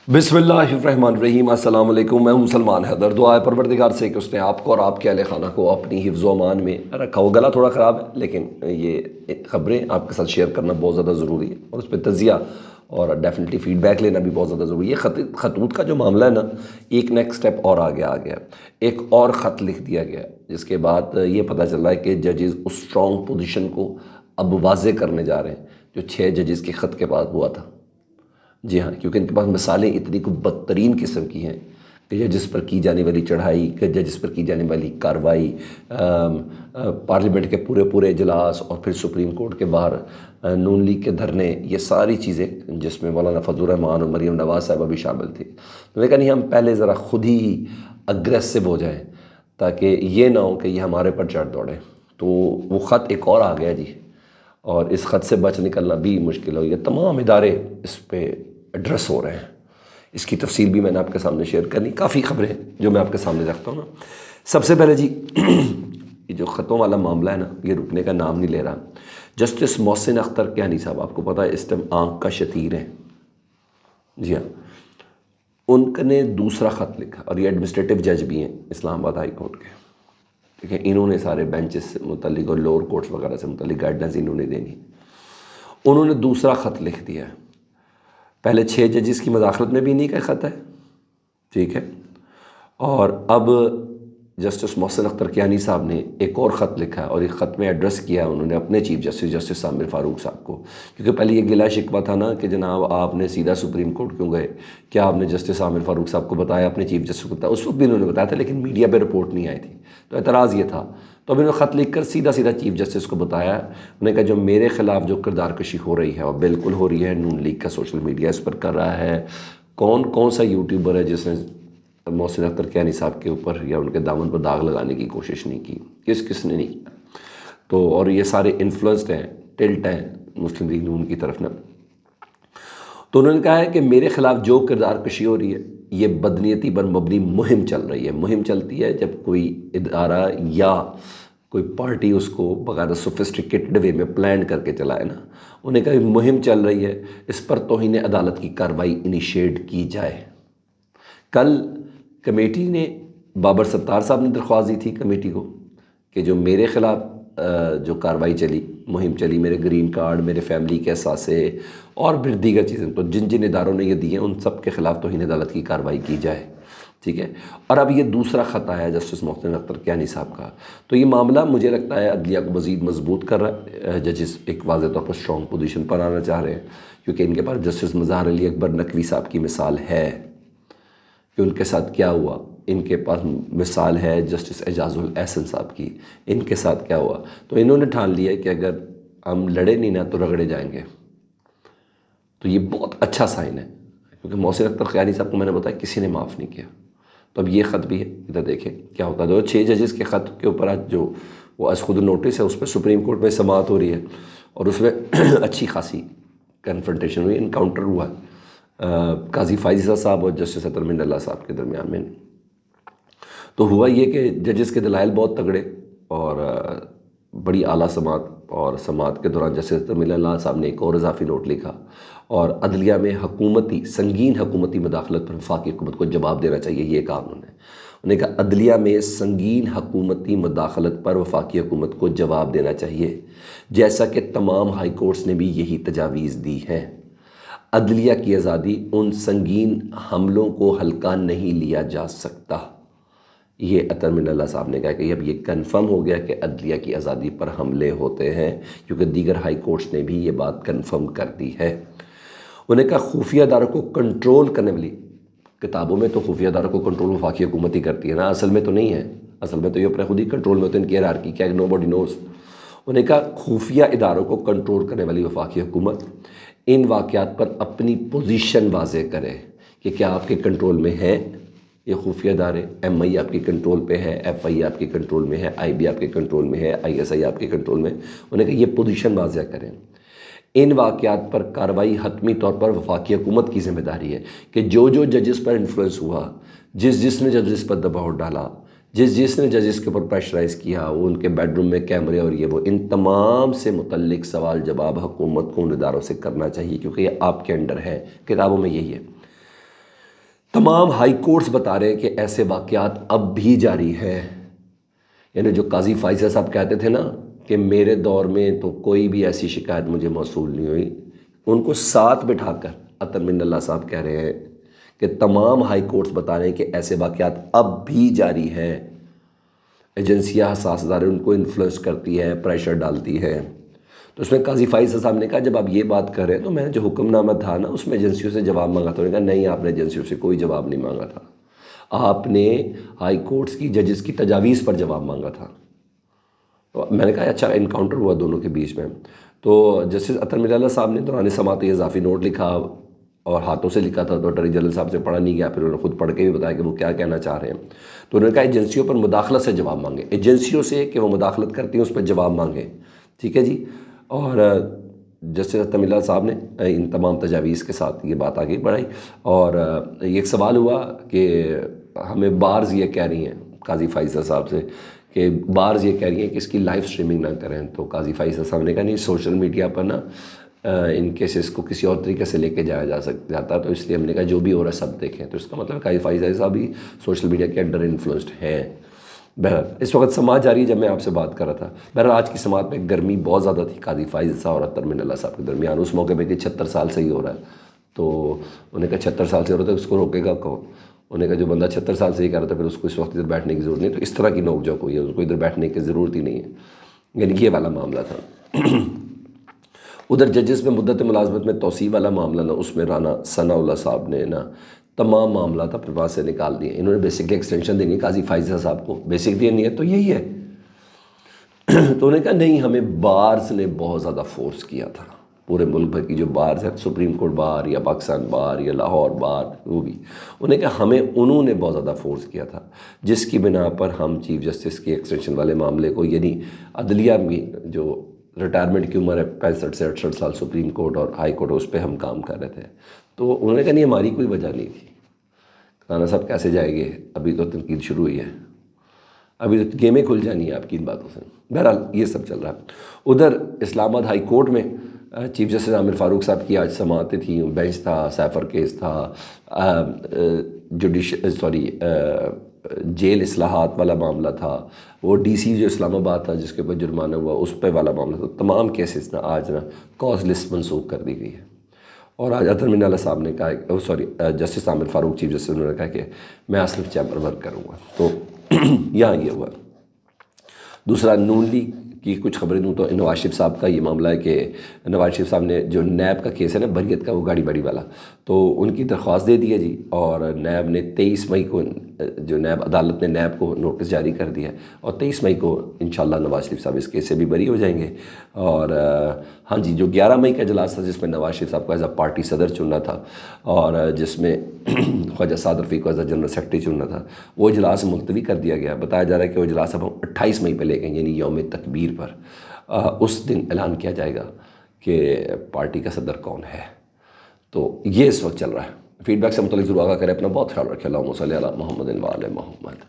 बिस्मिल्लाहिर्रहमानिर्रहीम। अस्सलाम वालेकुम। मैं हूं सलमान हैदर। दुआ है परवरदिगार से कि उसने आपको और आपके अहले खाना को अपनी हिफ्ज़ व अमान में रखा हो। गला थोड़ा ख़राब है लेकिन ये ख़बरें आपके साथ शेयर करना बहुत ज़्यादा ज़रूरी है और उस पर तज़िया और डेफिनेटली फ़ीडबैक लेना भी बहुत ज़्यादा ज़रूरी है। खतूत का जो मामला है ना, एक नेक्स्ट स्टेप और आगे आ गया। एक और ख़त लिख दिया गया जिसके बाद ये पता चल रहा है कि जजेस उस स्ट्रॉन्ग पोजीशन को अब वाज़े करने जा रहे हैं जो 6 जजेस के ख़त के बाद हुआ था। जी हाँ, क्योंकि इनके पास मिसालें इतनी कुछ बदतरीन किस्म की हैं कि जजिस पर की जाने वाली चढ़ाई, कि जजिस पर की जाने वाली कार्रवाई, पार्लियामेंट के पूरे पूरे इजलास और फिर सुप्रीम कोर्ट के बाहर नून लीग के धरने, ये सारी चीज़ें जिसमें मौलाना फजल रहमान और मरीम नवाज साहिबा भी शामिल थी। तो मैंने कहा नहीं, हम पहले ज़रा खुद ही अग्रेसिव हो जाएं ताकि ये ना हो कि ये हमारे पर चढ़ दौड़े। तो वो ख़त एक और आ गया जी, और इस ख़त से बच निकलना भी मुश्किल हो गया। तमाम इदारे इस पर एड्रेस हो रहे हैं। इसकी तफसील भी मैंने आपके सामने शेयर करनी, काफ़ी खबरें जो मैं आपके सामने रखता हूँ ना। सबसे पहले जी ये जो ख़तों वाला मामला है ना, ये रुकने का नाम नहीं ले रहा। जस्टिस मोहसिन अख्तर कियानी साहब, आपको पता है इस टाइम आँख का शतीर है। जी हाँ, उनने दूसरा ख़त लिखा और ये एडमिनिस्ट्रेटिव जज भी हैं इस्लामाबाद हाई कोर्ट के। ठीक है, इन्होंने सारे बेंचेस से मुतल्लिक और लोअर कोर्ट्स वगैरह से मुतल्लिक गाइडलाइंस इन्होंने देनी। उन्होंने दूसरा ख़त लिख दिया। पहले 6 जजेस की मदाखलत में भी इन्हीं का ख़त है, ठीक है, और अब जस्टिस मोहसिन अख्तर कियानी साहब ने एक और ख़त लिखा है और एक ख़त में एड्रेस किया उन्होंने अपने chief justice justice Aamir Farooq साहब को। क्योंकि पहले ये गिला शिकवा था ना कि जनाब आपने सीधा सुप्रीम कोर्ट क्यों गए, क्या आपने जस्टिस आमिर फ़ारूक साहब को बताया, अपने चीफ जस्टिस को बताया? उस वक्त भी उन्होंने बताया था लेकिन मीडिया पर रिपोर्ट नहीं आई थी, तो एतराज़ ये था। तो अब इन्होंने ख़त लिख कर सीधा सीधा चीफ जस्टिस को बताया। उन्होंने कहा जो मेरे ख़िलाफ़ जो किरदार कशी हो रही है, और बिल्कुल हो रही है, नून लीग का सोशल मीडिया इस पर कर रहा है। कौन कौन सा यूट्यूबर है जिसने मोहसिन अख्तर कियानी साहब के ऊपर या उनके दामन पर दाग लगाने की कोशिश नहीं की? किसने नहीं किया? तो और ये सारे इन्फ्लुएंस्ड हैं, टिल्ट हैं मुस्लिम लीग नून की तरफ ना। तो उन्होंने कहा है कि मेरे खिलाफ जो किरदार कशी हो रही है, ये बदनीयती पर मबनी मुहिम चल रही है। मुहिम चलती है जब कोई इदारा या कोई पार्टी उसको बग़ैर सोफिस्टिकेटेड वे में प्लान करके चलाए ना। उन्हें कहा मुहिम चल रही है, इस पर तौहीन अदालत की कार्रवाई इनिशिएट की जाए। कल कमेटी ने, बाबर सत्तार साहब ने दरख्वास्त दी थी कमेटी को कि जो मेरे ख़िलाफ़ जो कार्रवाई चली, मुहिम चली, मेरे ग्रीन कार्ड, मेरे फैमिली के असासे और फिर दीगर चीज़ें, तो जिन जिन इदारों ने ये दिए उन सब के ख़िलाफ़ तौहीन अदालत की कार्रवाई की जाए। ठीक है, और अब ये दूसरा ख़त आया जस्टिस मोहसिन अख्तर कियानी साहब का। तो ये मामला मुझे लगता है अदलिया को मज़ीद मजबूत कर रहा है। जजेस एक वाज़ेह तौर पर स्ट्रॉन्ग पोजीशन पर आना चाह रहे हैं क्योंकि इनके पास जस्टिस मज़हर अली अकबर नकवी साहब की मिसाल है कि उनके साथ क्या हुआ। इनके पास मिसाल है जस्टिस एजाजुल एहसन साहब की, इनके साथ क्या हुआ। तो इन्होंने ठान लिया कि अगर हम लड़े नहीं ना तो रगड़े जाएंगे। तो ये बहुत अच्छा साइन है क्योंकि मोहसिन अख्तर कियानी साहब को मैंने बताया किसी ने माफ़ नहीं किया। तो अब ये ख़त भी है, इधर देखें क्या होता है। जो 6 जजेस के ख़त के ऊपर आज जो वो आज खुद नोटिस है, उस पर सुप्रीम कोर्ट में समाअत हो रही है और उसमें अच्छी खासी कन्फ्रंटेशन हुई, इनकाउंटर हुआ काजी फाइज़ा साहब और जस्टिस अतर मिनल्ला साहब के दरमियान में। तो हुआ ये कि जजेस के दलाइल बहुत तगड़े और बड़ी आला समात, और समात के दौरान जस्टिस अतर मिनल्ला साहब ने एक और इजाफी नोट लिखा और अदलिया में संगीन हुकूमती मदाखलत पर वफाकी हुकूमत को जवाब देना चाहिए। ये कहा उन्होंने कहा अदलिया में संगीन हुकूमती मदाखलत पर वफाकी हुकूमत को जवाब देना चाहिए, जैसा कि तमाम हाई कोर्ट्स ने भी यही तजावीज़ दी है। अदलिया की आज़ादी उन संगीन हमलों को हल्का नहीं लिया जा सकता। ये अतर मिनल्ला साहब ने कहा कि अब ये कंफर्म हो गया कि अदलिया की आज़ादी पर हमले होते हैं क्योंकि दीगर हाई कोर्ट्स ने भी ये बात कंफर्म कर दी है। उन्हें कहा खुफिया अदारों को कंट्रोल करने वाली, किताबों में तो खुफिया अदारों को कंट्रोल वफाकी हुकूमत ही करती है ना, असल में तो नहीं है। असल में तो ये अपने खुद ही कंट्रोल में होते हैं, इनकी हायरार्की क्या है, नोबडी नोज़। उन्हें कहा खुफिया इदारों को कंट्रोल करने वाली वफाकी हुकूमत इन वाक़यात पर अपनी पोजीशन वाज़े करे कि क्या आपके कंट्रोल में है ये खुफिया इदारे। MI आपके कंट्रोल पे है, FI आपके कंट्रोल में है, IB आपके कंट्रोल में है, ISI आपके कंट्रोल में। उन्हें कहा ये पोजीशन वाज़े करें। इन वाक़यात पर कार्रवाई हतमी तौर पर वफाकी हुकूमत की ज़िम्मेदारी है कि जो जो जजेस पर इन्फ्लुएंस हुआ, जिसने जजेस पर दबाव डाला, जिसने जजेस के ऊपर प्रेशराइज़ किया, वो उनके बेडरूम में कैमरे और ये वो, इन तमाम से मुतल्लिक सवाल जवाब हुकूमत को उन इदारों से करना चाहिए क्योंकि ये आपके अंडर है। किताबों में यही है। تمام ہائی کورٹس بتا رہے ہیں کہ ایسے واقعات اب بھی جاری ہیں. یعنی جو قاضی فائزہ صاحب کہتے تھے نا کہ میرے دور میں تو کوئی بھی ایسی شکایت مجھے موصول نہیں ہوئی، ان کو ساتھ بٹھا کر عطر من اللہ صاحب کہہ رہے ہیں کہ تمام ہائی کورٹس بتا رہے ہیں کہ ایسے واقعات اب بھی جاری ہیں. ایجنسیاں حساس ادارے ان کو انفلوئنس کرتی ہے، پریشر ڈالتی ہے. تو اس میں قاضی فائز صاحب نے کہا جب آپ یہ بات کر رہے ہیں تو میں نے جو حکم نامہ تھا نا اس میں ایجنسیوں سے جواب مانگا تھا. انہوں نے کہا نہیں، آپ نے ایجنسیوں سے کوئی جواب نہیں مانگا تھا، آپ نے ہائی کورٹس کی ججز کی تجاویز پر جواب مانگا تھا. تو میں نے کہا اچھا انکاؤنٹر ہوا دونوں کے بیچ میں. تو جسٹس عطر من اللہ صاحب نے دوران سماعت یہ اضافی نوٹ لکھا اور ہاتھوں سے لکھا تھا، تو اٹارنی جنرل صاحب سے پڑھا نہیں گیا. پھر انہوں نے خود پڑھ کے بھی بتایا کہ وہ کیا کہنا چاہ رہے ہیں. تو انہوں نے کہا ایجنسیوں پر مداخلت سے جواب مانگے، ایجنسیوں سے کہ وہ مداخلت کرتی ہیں اس پر جواب مانگے. ٹھیک ہے جی. اور جسٹس عطر من اللہ صاحب نے ان تمام تجاویز کے ساتھ یہ بات آگے بڑھائی. اور یہ ایک سوال ہوا کہ ہمیں بارز یہ کہہ رہی ہیں قاضی فائزہ صاحب سے کہ بارز یہ کہہ رہی ہیں کہ اس کی لائیو سٹریمنگ نہ کریں. تو قاضی فائزہ صاحب نے کہا نہیں، سوشل میڈیا پر نا ان کیسز کو کسی اور طریقے سے لے کے جایا جاتا، تو اس لیے ہم نے کہا جو بھی ہو رہا ہے سب دیکھیں. تو اس کا مطلب قاضی فائزہ صاحب بھی سوشل میڈیا کے انڈر انفلوئنسڈ ہیں. بہرحال اس وقت سماعت جاری ہے جب میں آپ سے بات کر رہا تھا. بہرحال آج کی سماعت میں گرمی بہت زیادہ تھی قاضی فائز صاحب اور عطر من اللہ صاحب کے درمیان. اس موقع پہ کہ 76 سال سے ہی ہو رہا ہے. تو انہوں نے کہا 76 سال سے ہو رہا تھا، اس کو روکے گا کون؟ انہوں نے کہا جو بندہ 76 سال سے ہی کر رہا تھا پھر اس کو اس وقت ادھر بیٹھنے کی ضرورت نہیں. تو اس طرح کی نوک جھوک ہوئی ہے، اس کو ادھر بیٹھنے کی ضرورت ہی نہیں ہے. یعنی یہ والا معاملہ تھا. ادھر ججز میں مدت ملازمت میں توسیع والا معاملہ نا، اس میں رانا ثناء اللہ صاحب نے نا تمام معاملات اپنے پاس سے نکال دیے. انہوں نے بیسکلی ایکسٹینشن دینی قاضی فائزہ صاحب کو، بیسک دی نیت تو یہی ہے. تو انہوں نے کہا نہیں، ہمیں بارز نے بہت زیادہ فورس کیا تھا. پورے ملک بھر کی جو بارز ہیں، سپریم کورٹ بار یا پاکستان بار یا لاہور بار، وہ بھی انہوں نے کہا ہمیں انہوں نے بہت زیادہ فورس کیا تھا، جس کی بنا پر ہم چیف جسٹس کی ایکسٹینشن والے معاملے کو، یعنی عدلیہ میں جو ریٹائرمنٹ کی عمر ہے 65 سے 68 سال سپریم کورٹ اور ہائی کورٹ، اس پہ ہم کام کر رہے تھے. تو انہوں نے کہا نہیں، ہماری کوئی وجہ نہیں تھی. رانا صاحب کیسے جائے گے، ابھی تو تنقید شروع ہوئی ہے، ابھی تو گیمیں کھل جانی ہیں آپ کی ان باتوں سے. بہرحال یہ سب چل رہا ہے. ادھر اسلام آباد ہائی کورٹ میں چیف جسٹس عامر فاروق صاحب کی آج سماعتیں تھیں. بینچ تھا، سیفر کیس تھا، جیل اصلاحات والا معاملہ تھا، وہ ڈی سی جو اسلام آباد تھا جس کے اوپر جرمانہ ہوا اس پہ والا معاملہ تھا. تمام کیسز نا آج نا کاز لسٹ منسوخ کر دی گئی ہے. اور آج عطر من اللہ صاحب نے کہا جسٹس عامر فاروق چیف جسٹس انہوں نے کہا کہ میں اصل چیمبر ورک کروں گا. تو یہاں یہ ہوا. دوسرا نون لیگ کی کچھ خبریں دوں تو نواز شریف صاحب کا یہ معاملہ ہے کہ نواز شریف صاحب نے جو نیب کا کیس ہے نا بریت کا، وہ گاڑی بڑی والا، تو ان کی درخواست دے دی ہے جی. اور نیب نے 23 مئی کو جو نیب عدالت نے نیب کو نوٹس جاری کر دیا ہے، اور 23 مئی کو انشاءاللہ نواز شریف صاحب اس کیس سے بھی بری ہو جائیں گے. اور ہاں جی، جو 11 مئی کا اجلاس تھا جس میں نواز شریف صاحب کو ایز اے پارٹی صدر چننا تھا اور جس میں خواجہ سعد رفیق کو ایز اے جنرل سیکرٹری چننا تھا، وہ اجلاس ملتوی کر دیا گیا. بتایا جا رہا ہے کہ وہ اجلاس اب ہم 28 مئی پہ لے گئے، یعنی یوم تکبیر پر. اس دن اعلان کیا جائے گا کہ پارٹی کا صدر کون ہے. تو یہ اس وقت چل رہا ہے. فیڈ بیک سے متعلق ضرور آگاہ کریں. اپنا بہت خیال رکھیں. اللہم صلی علی محمد و آل محمد.